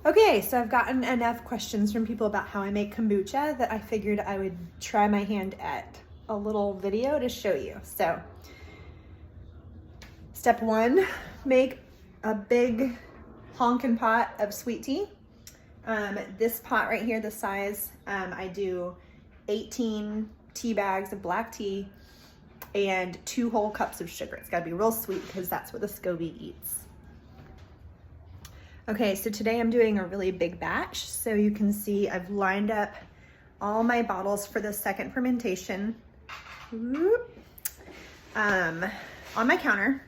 Okay, so I've gotten enough questions from people about how I make kombucha that I figured I would try my hand at a little video to show you. So, step one, make a big honkin' pot of sweet tea. This pot right here, the size, I do 18 tea bags of black tea and 2 whole cups of sugar. It's gotta be real sweet because that's what the SCOBY eats. Okay, so today I'm doing a really big batch. So you can see I've lined up all my bottles for the second fermentation on my counter.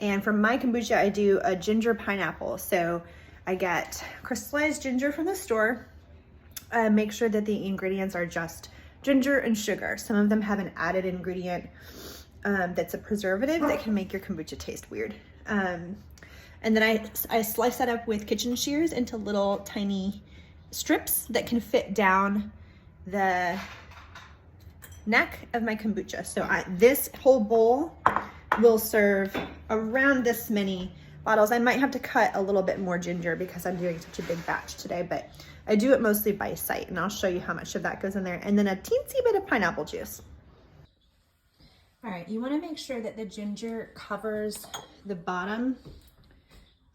And for my kombucha, I do a ginger pineapple. So I get crystallized ginger from the store. Make sure that the ingredients are just ginger and sugar. Some of them have an added ingredient that's a preservative that can make your kombucha taste weird. And then I slice that up with kitchen shears into little tiny strips that can fit down the neck of my kombucha. So this whole bowl will serve around this many bottles. I might have to cut a little bit more ginger because I'm doing such a big batch today, but I do it mostly by sight, and I'll show you how much of that goes in there. And then a teensy bit of pineapple juice. All right, you wanna make sure that the ginger covers the bottom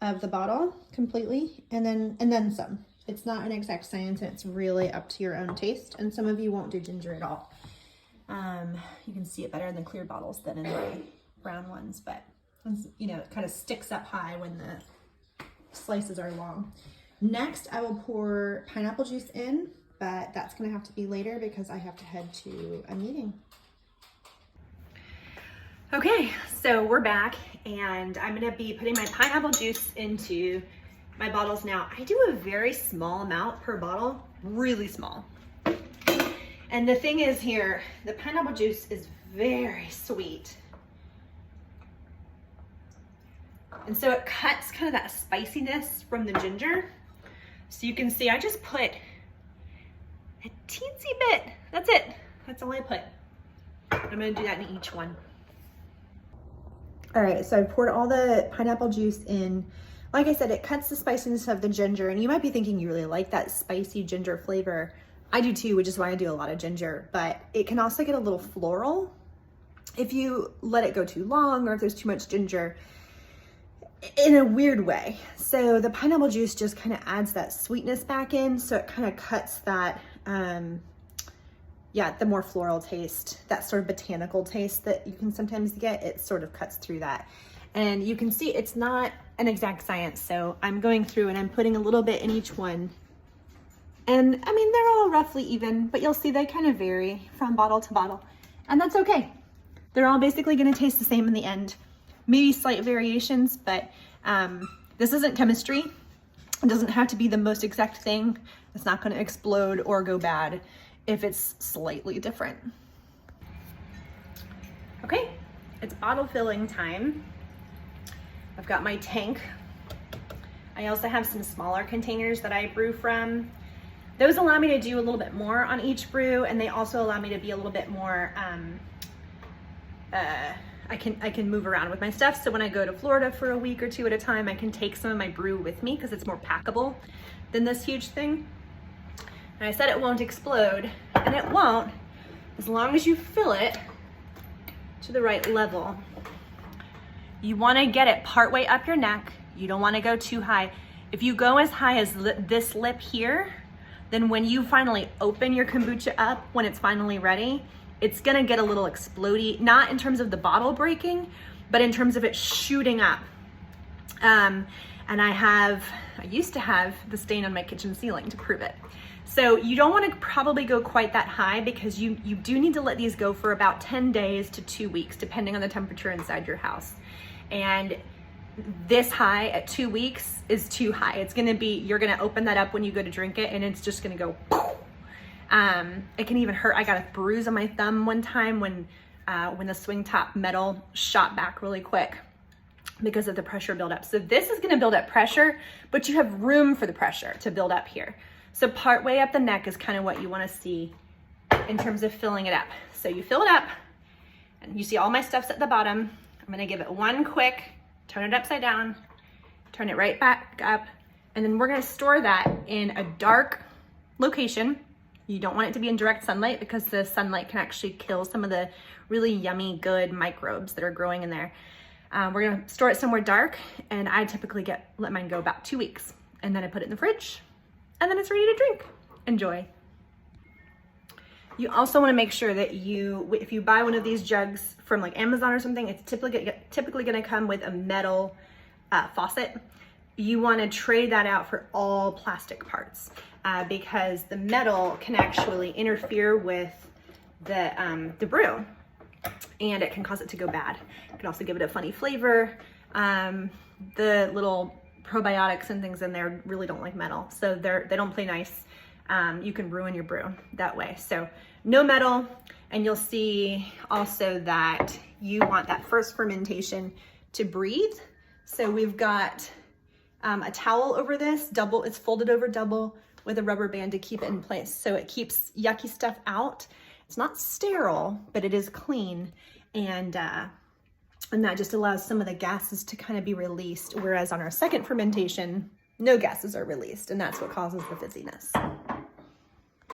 of the bottle completely, and then some. It's not an exact science, and it's really up to your own taste. And some of you won't do ginger at all. You can see it better in the clear bottles than in the brown ones, but you know, it kind of sticks up high when the slices are long. Next, I will pour pineapple juice in, but that's gonna have to be later because I have to head to a meeting. Okay, so we're back, and I'm gonna be putting my pineapple juice into my bottles now. I do a very small amount per bottle, really small. And the thing is here, the pineapple juice is very sweet. And so it cuts kind of that spiciness from the ginger. So you can see I just put a teensy bit, that's it. That's all I put. I'm gonna do that in each one. All right, so I poured all the pineapple juice in. Like I said, it cuts the spiciness of the ginger, and you might be thinking you really like that spicy ginger flavor. I do too, which is why I do a lot of ginger, but it can also get a little floral if you let it go too long or if there's too much ginger in a weird way. So the pineapple juice just kind of adds that sweetness back in, so it kind of cuts that, the more floral taste, that sort of botanical taste that you can sometimes get, it sort of cuts through that. And you can see it's not an exact science, so I'm going through and I'm putting a little bit in each one. And I mean, they're all roughly even, but you'll see they kind of vary from bottle to bottle, and that's okay. They're all basically gonna taste the same in the end. Maybe slight variations, but this isn't chemistry. It doesn't have to be the most exact thing. It's not gonna explode or go bad if it's slightly different. Okay, it's bottle filling time. I've got my tank. I also have some smaller containers that I brew from. Those allow me to do a little bit more on each brew, and they also allow me to be a little bit more, I can move around with my stuff. So when I go to Florida for a week or two at a time, I can take some of my brew with me because it's more packable than this huge thing. And I said it won't explode, and it won't, as long as you fill it to the right level. You wanna get it partway up your neck. You don't wanna go too high. If you go as high as this lip here, then when you finally open your kombucha up, when it's finally ready, it's gonna get a little explodey, not in terms of the bottle breaking, but in terms of it shooting up. And I used to have the stain on my kitchen ceiling to prove it. So you don't wanna probably go quite that high because you do need to let these go for about 10 days to 2 weeks, depending on the temperature inside your house. And this high at 2 weeks is too high. It's gonna be, you're gonna open that up when you go to drink it, and it's just gonna go poof. It can even hurt. I got a bruise on my thumb one time when the swing top metal shot back really quick because of the pressure buildup. So this is gonna build up pressure, but you have room for the pressure to build up here. So part way up the neck is kind of what you wanna see in terms of filling it up. So you fill it up, and you see all my stuff's at the bottom. I'm gonna give it one quick, turn it upside down, turn it right back up, And then we're gonna store that in a dark location. You don't want it to be in direct sunlight because the sunlight can actually kill some of the really yummy, good microbes that are growing in there. We're gonna store it somewhere dark, and I typically let mine go about 2 weeks. And then I put it in the fridge, and then it's ready to drink. Enjoy. You also wanna make sure that if you buy one of these jugs from like Amazon or something, it's typically gonna come with a metal faucet. You wanna trade that out for all plastic parts because the metal can actually interfere with the brew, and it can cause it to go bad. It can also give it a funny flavor. The little probiotics and things in there really don't like metal, so they don't play nice. You can ruin your brew that way. So no metal, and you'll see also that you want that first fermentation to breathe. So we've got a towel over this, it's folded over double with a rubber band to keep it in place. So it keeps yucky stuff out. It's not sterile, but it is clean. And that just allows some of the gases to kind of be released. Whereas on our second fermentation, no gases are released, and that's what causes the fizziness.